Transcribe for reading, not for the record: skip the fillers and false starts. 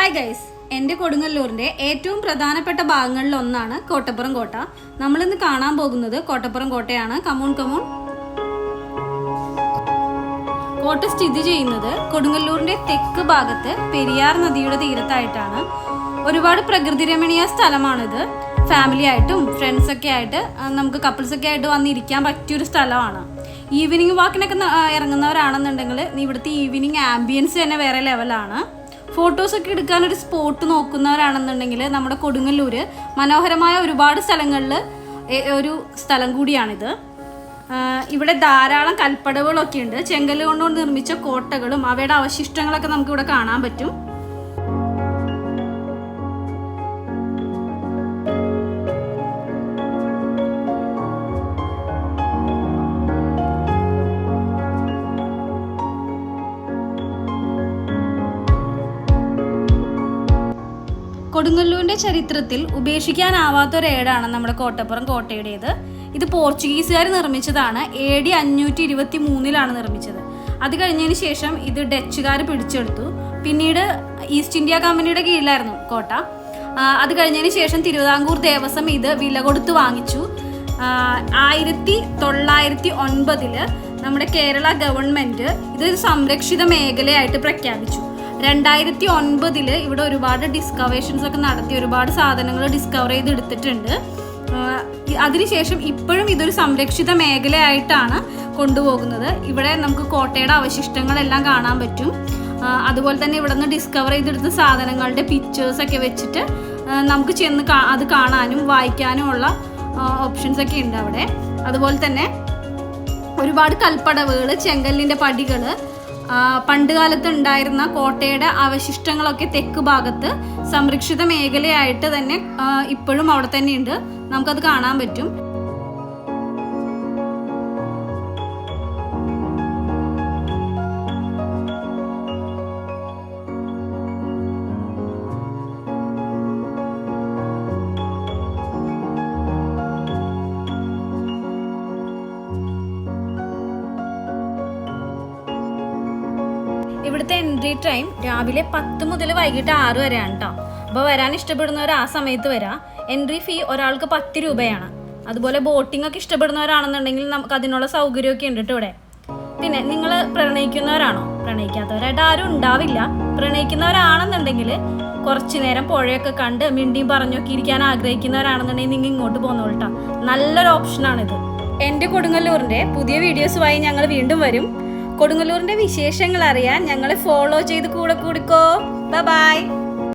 Hi guys, എൻ്റെ കൊടുങ്ങല്ലൂരിൻ്റെ ഏറ്റവും പ്രധാനപ്പെട്ട ഭാഗങ്ങളിലൊന്നാണ് കോട്ടപ്പുറം കോട്ട. നമ്മളിന്ന് കാണാൻ പോകുന്നത് കോട്ടപ്പുറം കോട്ടയാണ്. കമോൺ. കോട്ട സ്ഥിതി ചെയ്യുന്നത് കൊടുങ്ങല്ലൂരിൻ്റെ തെക്ക് ഭാഗത്ത് പെരിയാർ നദിയുടെ തീരത്തായിട്ടാണ്. ഒരുപാട് പ്രകൃതി രമണീയ സ്ഥലമാണിത്. ഫാമിലി ആയിട്ടും ഫ്രണ്ട്സൊക്കെ ആയിട്ട് നമുക്ക് കപ്പിൾസൊക്കെ ആയിട്ട് വന്നിരിക്കാൻ പറ്റിയൊരു സ്ഥലമാണ്. ഈവനിങ് വാക്കിനൊക്കെ ഇറങ്ങുന്നവരാണെന്നുണ്ടെങ്കിൽ ഇവിടുത്തെ ഈവനിങ് ആംബിയൻസ് തന്നെ വേറെ ലെവലാണ്. ഫോട്ടോസൊക്കെ എടുക്കാനൊരു സ്പോട്ട് നോക്കുന്നവരാണെന്നുണ്ടെങ്കിൽ നമ്മുടെ കൊടുങ്ങല്ലൂർ മനോഹരമായ ഒരുപാട് സ്ഥലങ്ങളിൽ ഒരു സ്ഥലം കൂടിയാണിത്. ഇവിടെ ധാരാളം കൽപ്പടവുകളൊക്കെ ഉണ്ട്. ചെങ്കല്ല് കൊണ്ട് നിർമ്മിച്ച കോട്ടകളും അവയുടെ അവശിഷ്ടങ്ങളൊക്കെ നമുക്കിവിടെ കാണാൻ പറ്റും. കൊടുങ്ങല്ലൂരിൻ്റെ ചരിത്രത്തിൽ ഉപേക്ഷിക്കാനാവാത്തൊരേടാണ് നമ്മുടെ കോട്ടപ്പുറം കോട്ടയുടേത്. ഇത് പോർച്ചുഗീസുകാർ നിർമ്മിച്ചതാണ്. AD 523 നിർമ്മിച്ചത്. അത് കഴിഞ്ഞതിന് ശേഷം ഇത് ഡച്ചുകാർ പിടിച്ചെടുത്തു. പിന്നീട് ഈസ്റ്റ് ഇന്ത്യ കമ്പനിയുടെ കീഴിലായിരുന്നു കോട്ട. അത് കഴിഞ്ഞതിന് ശേഷം തിരുവിതാംകൂർ ദേവസ്വം ഇത് വില കൊടുത്ത് വാങ്ങിച്ചു. 1909 നമ്മുടെ കേരള ഗവൺമെൻറ് ഇതൊരു സംരക്ഷിത മേഖലയായിട്ട് പ്രഖ്യാപിച്ചു. 2009 ഇവിടെ ഒരുപാട് ഡിസ്കവേഷൻസ് ഒക്കെ നടത്തി ഒരുപാട് സാധനങ്ങൾ ഡിസ്കവർ ചെയ്തെടുത്തിട്ടുണ്ട്. അതിനുശേഷം ഇപ്പോഴും ഇതൊരു സംരക്ഷിത മേഖലയായിട്ടാണ് കൊണ്ടുപോകുന്നത്. ഇവിടെ നമുക്ക് കോട്ടയുടെ അവശിഷ്ടങ്ങളെല്ലാം കാണാൻ പറ്റും. അതുപോലെ തന്നെ ഇവിടെ നിന്ന് ഡിസ്കവർ ചെയ്തെടുത്ത സാധനങ്ങളുടെ പിക്ചേഴ്സൊക്കെ വെച്ചിട്ട് നമുക്ക് ചെന്ന് അത് കാണാനും വായിക്കാനും ഉള്ള ഓപ്ഷൻസ് ഒക്കെ ഉണ്ട് അവിടെ. അതുപോലെ തന്നെ ഒരുപാട് കൽപ്പടവുകൾ, ചെങ്കല്ലിൻ്റെ പടികൾ, പണ്ട് കാലത്ത് ഉണ്ടായിരുന്ന കോട്ടയുടെ അവശിഷ്ടങ്ങളൊക്കെ തെക്ക് ഭാഗത്ത് സംരക്ഷിത മേഖലയായിട്ട് തന്നെ ഇപ്പോഴും അവിടെ തന്നെ ഉണ്ട്. നമുക്കത് കാണാൻ പറ്റും. ഇവിടുത്തെ എൻട്രി ടൈം രാവിലെ 10 മുതൽ വൈകിട്ട് 6 വരെയാണ് കേട്ടോ. അപ്പോൾ വരാൻ ഇഷ്ടപ്പെടുന്നവർ ആ സമയത്ത് വരാം. എൻട്രി ഫീ ഒരാൾക്ക് 10 രൂപയാണ്. അതുപോലെ ബോട്ടിംഗ് ഒക്കെ ഇഷ്ടപ്പെടുന്നവരാണെന്നുണ്ടെങ്കിൽ നമുക്ക് അതിനുള്ള സൗകര്യമൊക്കെ ഉണ്ട് കേട്ടോ ഇവിടെ. പിന്നെ നിങ്ങൾ പ്രണയിക്കുന്നവരാണോ? പ്രണയിക്കാത്തവരായിട്ട് ആരും ഉണ്ടാവില്ല. പ്രണയിക്കുന്നവരാണെന്നുണ്ടെങ്കിൽ കുറച്ച് നേരം പുഴയൊക്കെ കണ്ട് മിണ്ടിയും പറഞ്ഞൊക്കെ ഇരിക്കാൻ ആഗ്രഹിക്കുന്നവരാണെന്നുണ്ടെങ്കിൽ നിങ്ങൾ ഇങ്ങോട്ട് പോകുന്നോളൂ കേട്ടോ. നല്ലൊരു ഓപ്ഷനാണിത്. എൻ്റെ കൊടുങ്ങല്ലൂരിൻ്റെ പുതിയ വീഡിയോസുമായി ഞങ്ങൾ വീണ്ടും വരും. കൊടുങ്ങല്ലൂരിൻ്റെ വിശേഷങ്ങൾ അറിയാൻ ഞങ്ങളെ ഫോളോ ചെയ്ത് കൂടെ കൂടിക്കോ. ബൈ.